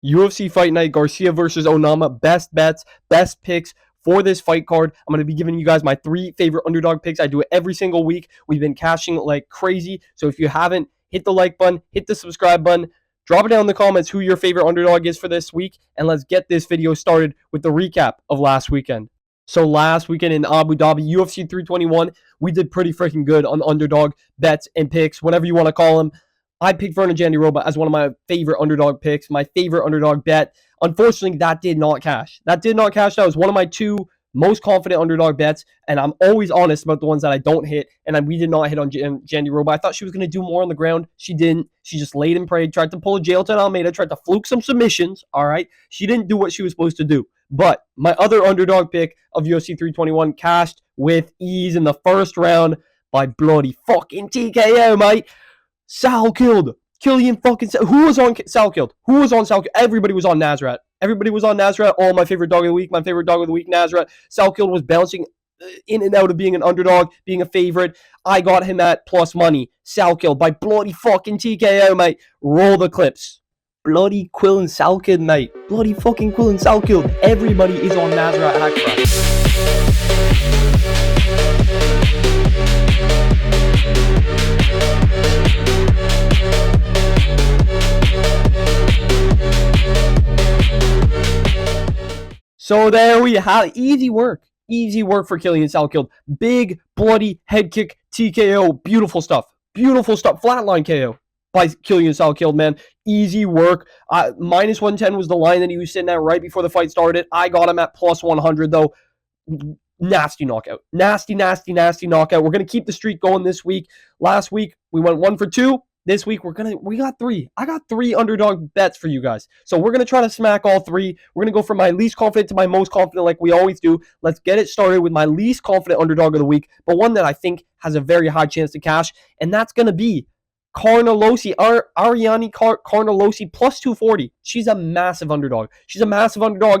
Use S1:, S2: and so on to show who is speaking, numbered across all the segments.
S1: UFC Fight Night, Garcia versus Onama. Best bets, best picks for this fight card. I'm going to be giving you guys my 3 favorite underdog picks. I do it every single week. We've been cashing like crazy. So if you haven't, hit the like button, hit the subscribe button. Drop it down in the comments who your favorite underdog is for this week. And let's get this video started with the recap of last weekend. So last weekend in Abu Dhabi, UFC 321, we did pretty freaking good on underdog bets and picks, whatever you want to call them. I picked Vernon Jandiroba as one of my favorite underdog picks, my favorite underdog bet. Unfortunately, that did not cash. That was one of my 2 most confident underdog bets, and I'm always honest about the ones that I don't hit, and we did not hit on Jandiroba. I thought she was going to do more on the ground. She didn't. She just laid and prayed, tried to pull a Jailton Almeida, tried to fluke some submissions, all right? She didn't do what she was supposed to do. But my other underdog pick of UFC 321 cashed with ease in the first round by bloody fucking TKO, mate. Sal killed. Killian fucking Sal. Who was on Sal killed? Who was on Sal killed? Everybody was on Nasrat. Everybody was on Nasrat. Oh, my favorite dog of the week. My favorite dog of the week, Nasrat. Sal killed was bouncing in and out of being an underdog, being a favorite. I got him at plus money. Sal killed by bloody fucking TKO, mate. Roll the clips. Bloody Quill and Sal killed, mate. Bloody fucking Quill and Sal killed. Everybody is on Nasrat Akbar. So there we have it. Easy work. Easy work for Killian Salkilled. Big, bloody head kick TKO. Beautiful stuff. Beautiful stuff. Flatline KO by Killian Salkilled, man. Easy work. Minus 110 was the line that he was sitting at right before the fight started. I got him at plus 100, though. Nasty knockout. Nasty knockout. We're going to keep the streak going this week. Last week, we went 1 for 2. This week, we got 3. I got 3 underdog bets for you guys. So we're going to try to smack all 3. We're going to go from my least confident to my most confident like we always do. Let's get it started with my least confident underdog of the week, but one that I think has a very high chance to cash, and that's going to be Carnelossi, Ariane Carnelossi, plus 240. She's a massive underdog.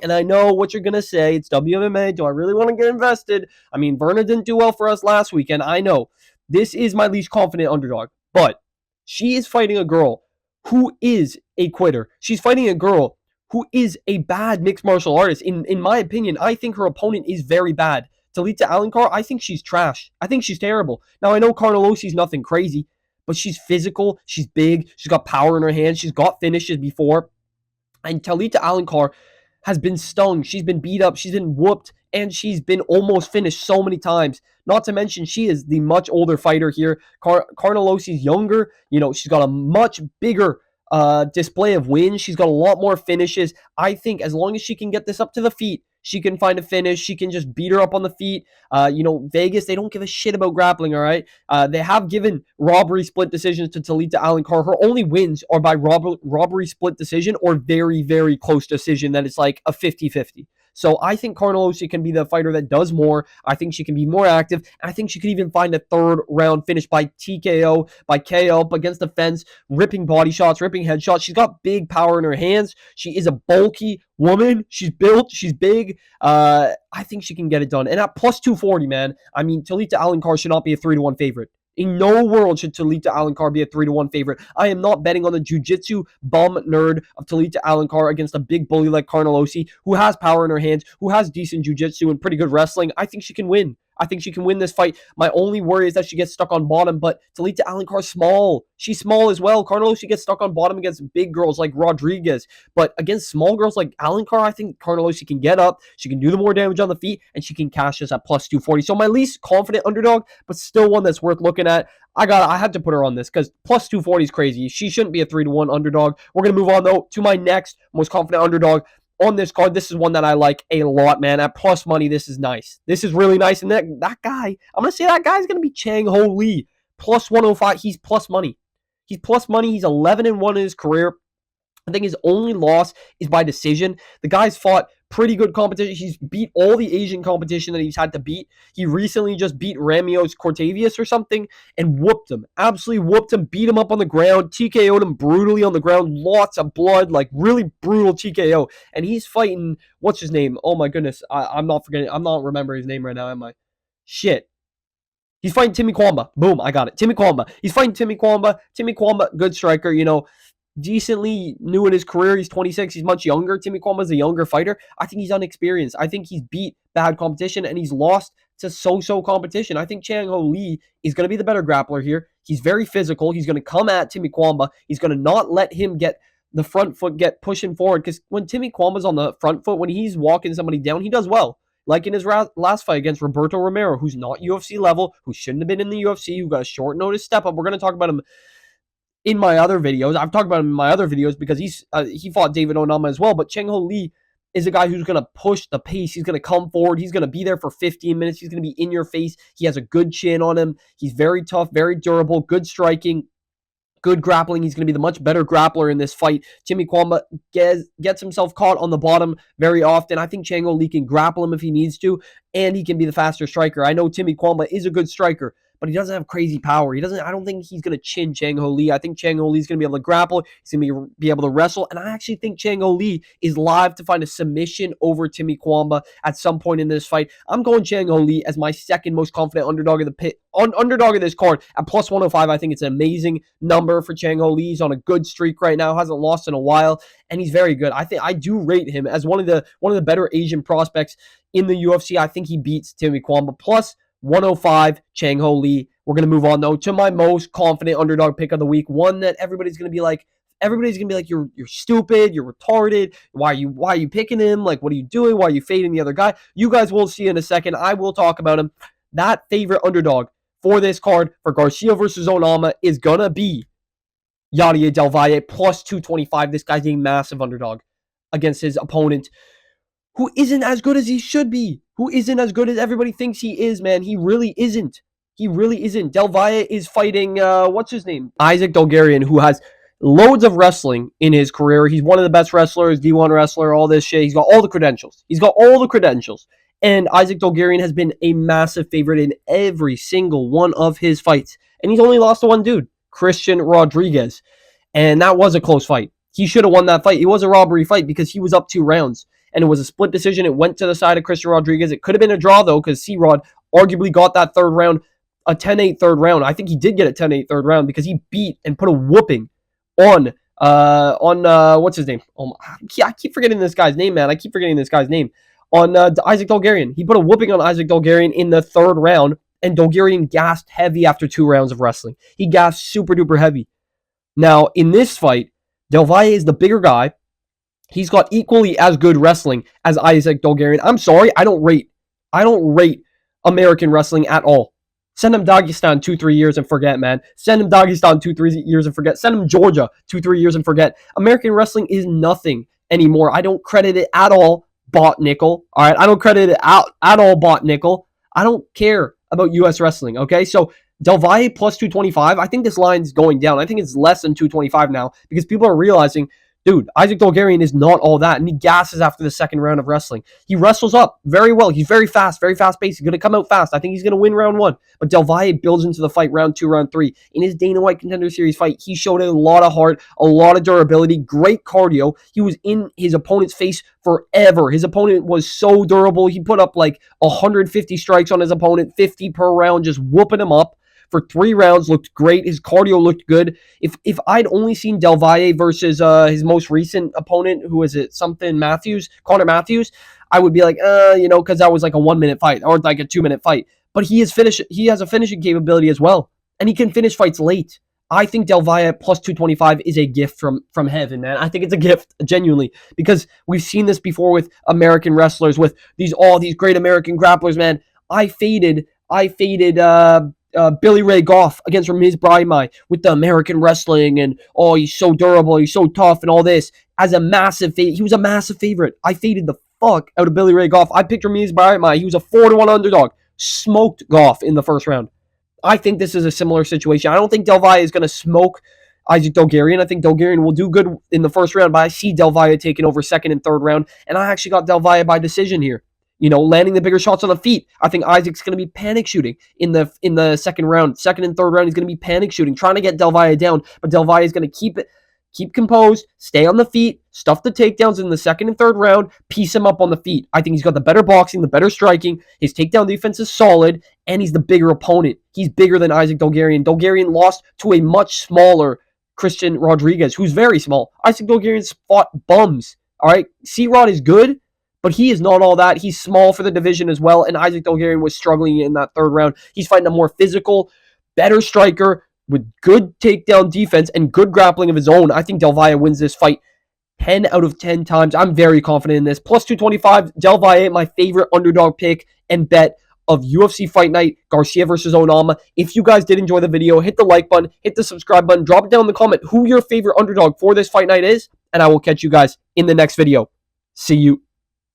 S1: And I know what you're going to say. It's WMMA. Do I really want to get invested? I mean, Verna didn't do well for us last weekend. I know. This is my least confident underdog, but she is fighting a girl who is a quitter. She's fighting a girl who is a bad mixed martial artist. In my opinion, I think her opponent is very bad. Talita Alankar, I think she's trash. I think she's terrible. Now, I know Carnelossi's nothing crazy, but she's physical. She's big. She's got power in her hands. She's got finishes before. And Talita Alankar has been stung. She's been beat up. She's been whooped. And she's been almost finished so many times. Not to mention, she is the much older fighter here. Carnelossi's younger. You know, she's got a much bigger display of wins. She's got a lot more finishes. I think as long as she can get this up to the feet, she can find a finish. She can just beat her up on the feet. Vegas, they don't give a shit about grappling, all right? They have given robbery split decisions to Talita Alankar. Her only wins are by robbery split decision or very, very close decision that it's like a 50-50. So I think Carnelossi can be the fighter that does more. I think she can be more active. And I think she could even find a 3rd round finish by TKO, by KO up against the fence, ripping body shots, ripping headshots. She's got big power in her hands. She is a bulky woman. She's built. She's big. I think she can get it done. And at plus 240, man, I mean, Talita Alankar should not be a 3-1 favorite. In no world should Talita Alankar be a 3-1 favorite. I am not betting on the jiu-jitsu bum nerd of Talita Alankar against a big bully like Carnelossi, who has power in her hands, who has decent jiu-jitsu and pretty good wrestling. I think she can win. I think she can win this fight. My only worry is that she gets stuck on bottom, but Talita Alankar's small. She's small as well. Carnelossi gets stuck on bottom against big girls like Rodriguez, but against small girls like Alankar, I think Carnelossi can get up. She can do the more damage on the feet, and she can cash this at plus 240. So my least confident underdog, but still one that's worth looking at. I had to put her on this because plus 240 is crazy. She shouldn't be a 3-1 underdog. We're going to move on, though, to my next most confident underdog on this card. This is one that I like a lot, man. At plus money, this is nice. This is really nice. And that guy, I'm going to say that guy's going to be Chang Ho Lee. Plus 105. He's plus money. He's 11-1 in his career. I think his only loss is by decision. The guy's fought pretty good competition. He's beat all the Asian competition that he's had to beat. He recently just beat Ramios Cortavius or something and whooped him. Absolutely whooped him, beat him up on the ground, TKO'd him brutally on the ground, lots of blood, like really brutal TKO. And he's fighting, what's his name? Oh my goodness, I'm not remembering his name right now, am I? Shit. He's fighting Timmy Kwamba. Boom, I got it. Timmy Kwamba. He's fighting Timmy Kwamba. Timmy Kwamba, good striker, you know. decently new in his career. He's 26. He's much younger. Timmy Kwamba's a younger fighter. I think he's unexperienced. I think he's beat bad competition and he's lost to so-so competition. I think Chang Ho Lee is going to be the better grappler here. He's very physical. He's going to come at Timmy Kwamba. He's going to not let him get the front foot get pushing forward, because when Timmy Kwamba's on the front foot, when he's walking somebody down, he does well. Like in his last fight against Roberto Romero, who's not UFC level, who shouldn't have been in the UFC, who got a short notice step up. We're going to talk about him in my other videos. I've talked about him in my other videos because he fought David Onama as well. But Chang Ho Lee is a guy who's going to push the pace. He's going to come forward. He's going to be there for 15 minutes. He's going to be in your face. He has a good chin on him. He's very tough, very durable, good striking, good grappling. He's going to be the much better grappler in this fight. Timmy Kwamba gets himself caught on the bottom very often. I think Chang Ho Lee can grapple him if he needs to, and he can be the faster striker. I know Timmy Kwamba is a good striker, but he doesn't have crazy power. I don't think he's going to chin Chang Ho Lee. I think Chang Ho Lee's going to be able to grapple. He's going to be able to wrestle. And I actually think Chang Ho Lee is live to find a submission over Timmy Kwamba at some point in this fight. I'm going Chang Ho Lee as my second most confident underdog of the pit. Underdog of this card at plus 105. I think it's an amazing number for Chang Ho Lee. He's on a good streak right now. Hasn't lost in a while, and he's very good. I do rate him as one of the better Asian prospects in the UFC. I think he beats Timmy Kwamba. Plus 105, Chang Ho Lee. We're going to move on, though, to my most confident underdog pick of the week. One that everybody's going to be like, you're stupid, you're retarded. Why are you picking him? Like, what are you doing? Why are you fading the other guy? You guys will see in a second. I will talk about him. That favorite underdog for this card for Garcia versus Onama is going to be Yadier Del Valle plus 225. This guy's a massive underdog against his opponent, who isn't as good as he should be, who isn't as good as everybody thinks he is, man. He really isn't. He really isn't. Del Valle is fighting, what's his name? Isaac Dolgarian, who has loads of wrestling in his career. He's one of the best wrestlers, D1 wrestler, all this shit. He's got all the credentials. And Isaac Dolgarian has been a massive favorite in every single one of his fights. And he's only lost to one dude, Christian Rodriguez. And that was a close fight. He should have won that fight. It was a robbery fight because he was up 2 rounds. And it was a split decision. It went to the side of Christian Rodriguez. It could have been a draw, though, because C-Rod arguably got that third round, a 10-8 third round. I think he did get a 10-8 third round because he beat and put a whooping on what's his name? I keep forgetting this guy's name, man. On Isaac Dolgarian. He put a whooping on Isaac Dolgarian in the third round, and Dolgarian gassed heavy after 2 rounds of wrestling. He gassed super duper heavy. Now, in this fight, Del Valle is the bigger guy. He's got equally as good wrestling as Isaac Dolgarian. I'm sorry, I don't rate American wrestling at all. Send him Dagestan 2-3 years and forget, man. Send him Dagestan 2-3 years and forget. Send him Georgia 2-3 years and forget. American wrestling is nothing anymore. I don't credit it at all, Bot Nickel. All right, I don't credit it at all, Bot Nickel. I don't care about U.S. wrestling, okay? So Del Valle plus 225, I think this line's going down. I think it's less than 225 now because people are realizing, dude, Isaac Dolgarian is not all that, and he gasses after the second round of wrestling. He wrestles up very well. He's very fast-paced. He's going to come out fast. I think he's going to win round 1. But Del Valle builds into the fight round 2, round 3. In his Dana White Contender Series fight, he showed a lot of heart, a lot of durability, great cardio. He was in his opponent's face forever. His opponent was so durable. He put up like 150 strikes on his opponent, 50 per round, just whooping him up. For 3 rounds, looked great. His cardio looked good. If I'd only seen Del Valle versus his most recent opponent, who is it, Connor Matthews, I would be like, because that was like a 1-minute fight or like a 2-minute fight. But he has a finishing capability as well, and he can finish fights late. I think Del Valle plus 225 is a gift from heaven, man. I think it's a gift, genuinely, because we've seen this before with American wrestlers, with these great American grapplers, man. I faded Billy Ray Goff against Ramiz Brahimaj with the American wrestling and, he's so durable, he's so tough and all this. As a massive favorite, he was a massive favorite. I faded the fuck out of Billy Ray Goff. I picked Ramiz Brahimaj. He was a 4-1 underdog. Smoked Goff in the first round. I think this is a similar situation. I don't think Del Valle is going to smoke Isaac Dolgarian. I think Dolgarian will do good in the first round, but I see Del Valle taking over second and third round, and I actually got Del Valle by decision here. Landing the bigger shots on the feet. I think Isaac's going to be panic shooting in the second round. Second and third round, he's going to be panic shooting, trying to get Del Valle down. But Del Valle is going to keep composed, stay on the feet, stuff the takedowns in the second and third round, piece him up on the feet. I think he's got the better boxing, the better striking. His takedown defense is solid, and he's the bigger opponent. He's bigger than Isaac Dolgarian. Dolgarian lost to a much smaller Christian Rodriguez, who's very small. Isaac Dogarian's fought bums. All right, C-Rod is good, but he is not all that. He's small for the division as well, and Isaac Dogarian was struggling in that third round. He's fighting a more physical, better striker with good takedown defense and good grappling of his own. I think Del Valle wins this fight 10 out of 10 times. I'm very confident in this. Plus 225, Del Valle, my favorite underdog pick and bet of UFC Fight Night, Garcia versus Onama. If you guys did enjoy the video, hit the like button, hit the subscribe button, drop it down in the comment who your favorite underdog for this fight night is, and I will catch you guys in the next video. See you.